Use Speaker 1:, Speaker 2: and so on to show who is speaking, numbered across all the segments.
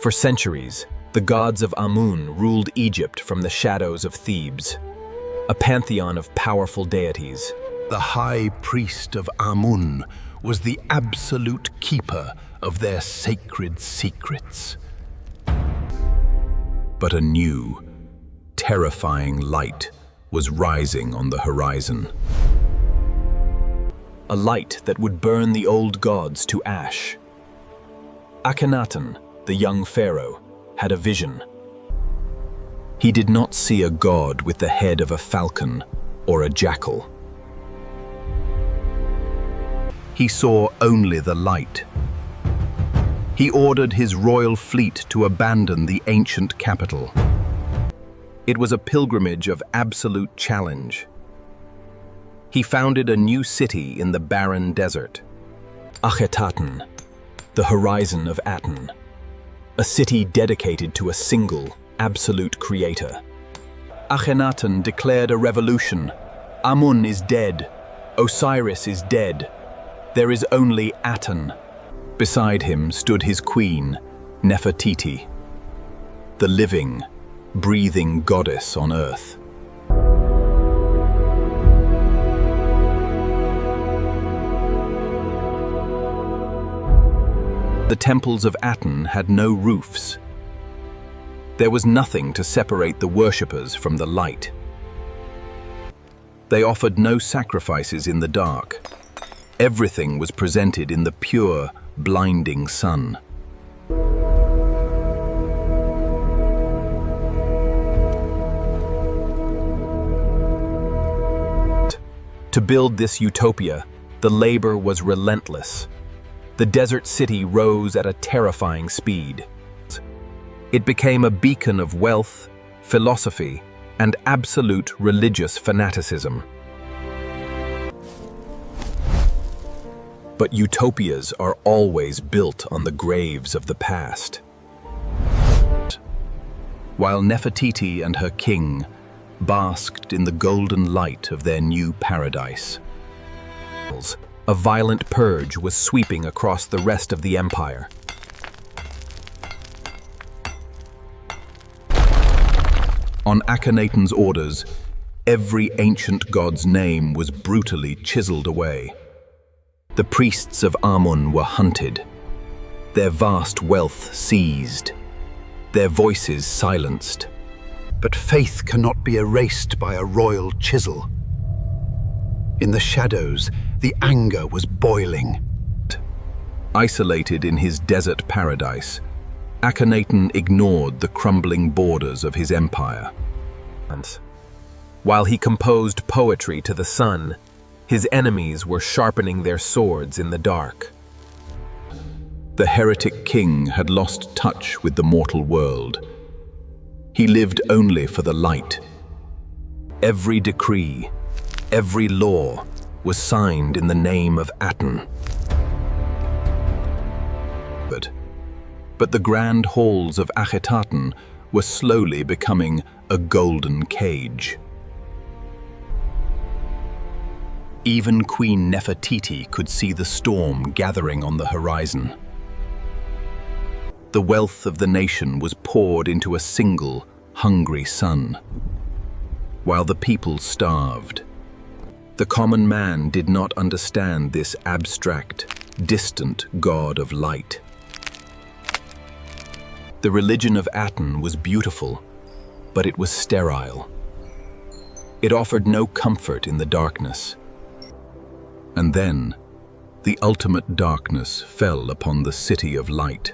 Speaker 1: For centuries, the gods of Amun ruled Egypt from the shadows of Thebes, a pantheon of powerful deities.
Speaker 2: The high priest of Amun was the absolute keeper of their sacred secrets. But a new, terrifying light was rising on the horizon.
Speaker 1: A light that would burn the old gods to ash. Akhenaten, the young pharaoh, had a vision. He did not see a god with the head of a falcon or a jackal.
Speaker 2: He saw only the light. He ordered his royal fleet to abandon the ancient capital. It was a pilgrimage of absolute challenge. He founded a new city in the barren desert.
Speaker 1: Akhenaten, the horizon of Aten, a city dedicated to a single, absolute creator. Akhenaten declared a revolution. Amun is dead. Osiris is dead. There is only Aten. Beside him stood his queen, Nefertiti, the living, breathing goddess on earth. The temples of Aten had no roofs. There was nothing to separate the worshippers from the light. They offered no sacrifices in the dark. Everything was presented in the pure, blinding sun. To build this utopia, the labor was relentless. The desert city rose at a terrifying speed. It became a beacon of wealth, philosophy, and absolute religious fanaticism. But utopias are always built on the graves of the past. While Nefertiti and her king basked in the golden light of their new paradise, a violent purge was sweeping across the rest of the empire. On Akhenaten's orders, every ancient god's name was brutally chiseled away. The priests of Amun were hunted, their vast wealth seized, their voices silenced.
Speaker 2: But faith cannot be erased by a royal chisel. In the shadows, the anger was boiling.
Speaker 1: Isolated in his desert paradise, Akhenaten ignored the crumbling borders of his empire. While he composed poetry to the sun, his enemies were sharpening their swords in the dark. The heretic king had lost touch with the mortal world. He lived only for the light. Every decree, every law was signed in the name of Aten. But the grand halls of Akhenaten were slowly becoming a golden cage. Even Queen Nefertiti could see the storm gathering on the horizon. The wealth of the nation was poured into a single, hungry sun, while the people starved. The common man did not understand this abstract, distant god of light. The religion of Aten was beautiful, but it was sterile. It offered no comfort in the darkness. And then, the ultimate darkness fell upon the city of light.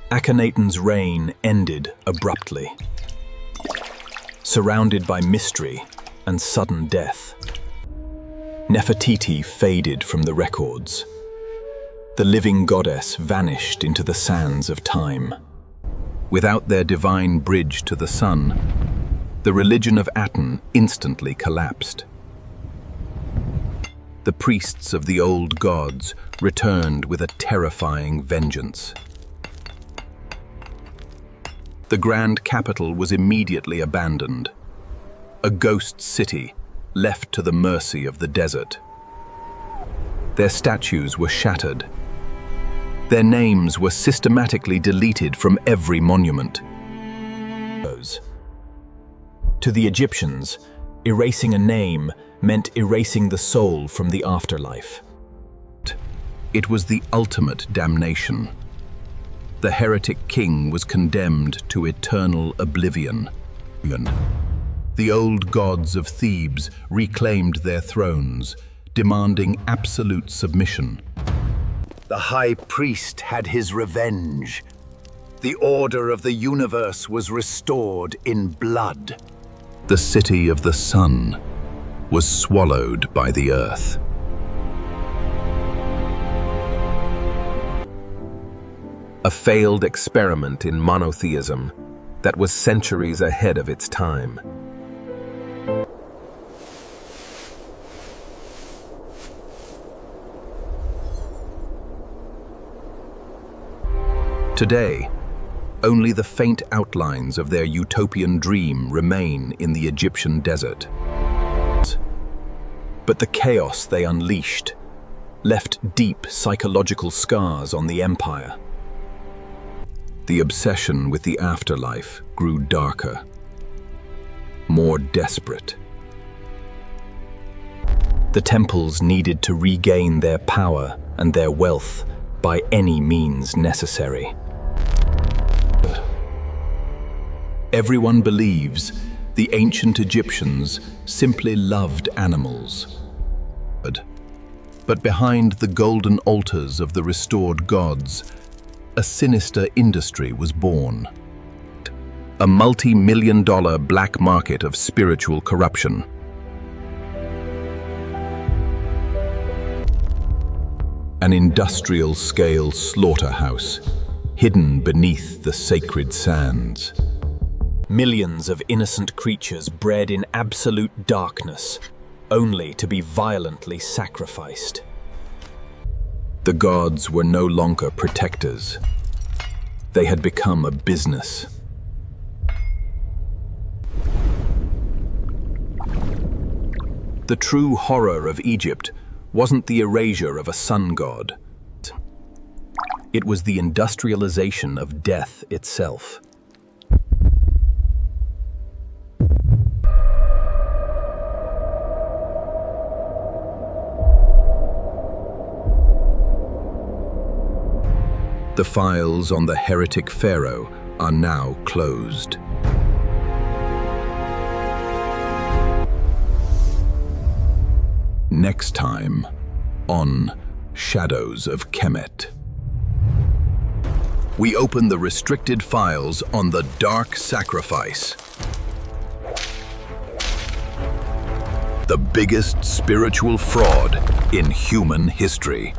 Speaker 1: Akhenaten's reign ended abruptly, surrounded by mystery and sudden death. Nefertiti faded from the records. The living goddess vanished into the sands of time. Without their divine bridge to the sun, the religion of Aten instantly collapsed. The priests of the old gods returned with a terrifying vengeance. The grand capital was immediately abandoned, a ghost city left to the mercy of the desert. Their statues were shattered,
Speaker 2: Their names were systematically deleted from every monument.
Speaker 1: To the Egyptians, erasing a name meant erasing the soul from the afterlife.
Speaker 2: It was the ultimate damnation. The heretic king was condemned to eternal oblivion. The old gods of Thebes reclaimed their thrones, demanding absolute submission.
Speaker 3: The high priest had his revenge. The order of the universe was restored in blood.
Speaker 2: The city of the sun was swallowed by the earth. A failed experiment in monotheism that was centuries ahead of its time. Today, only the faint outlines of their utopian dream remain in the Egyptian desert.
Speaker 1: But the chaos they unleashed left deep psychological scars on the empire.
Speaker 2: The obsession with the afterlife grew darker, more desperate.
Speaker 1: The temples needed to regain their power and their wealth by any means necessary.
Speaker 2: Everyone believes the ancient Egyptians simply loved animals. But behind the golden altars of the restored gods, a sinister industry was born. A multi-million-dollar black market of spiritual corruption. An industrial-scale slaughterhouse hidden beneath the sacred sands.
Speaker 1: Millions of innocent creatures bred in absolute darkness, only to be violently sacrificed.
Speaker 2: The gods were no longer protectors. They had become a business. The true horror of Egypt wasn't the erasure of a sun god. It was the industrialization of death itself. The files on the Heretic Pharaoh are now closed. Next time on Shadows of Kemet. We open the restricted files on the Dark Sacrifice. The biggest spiritual fraud in human history.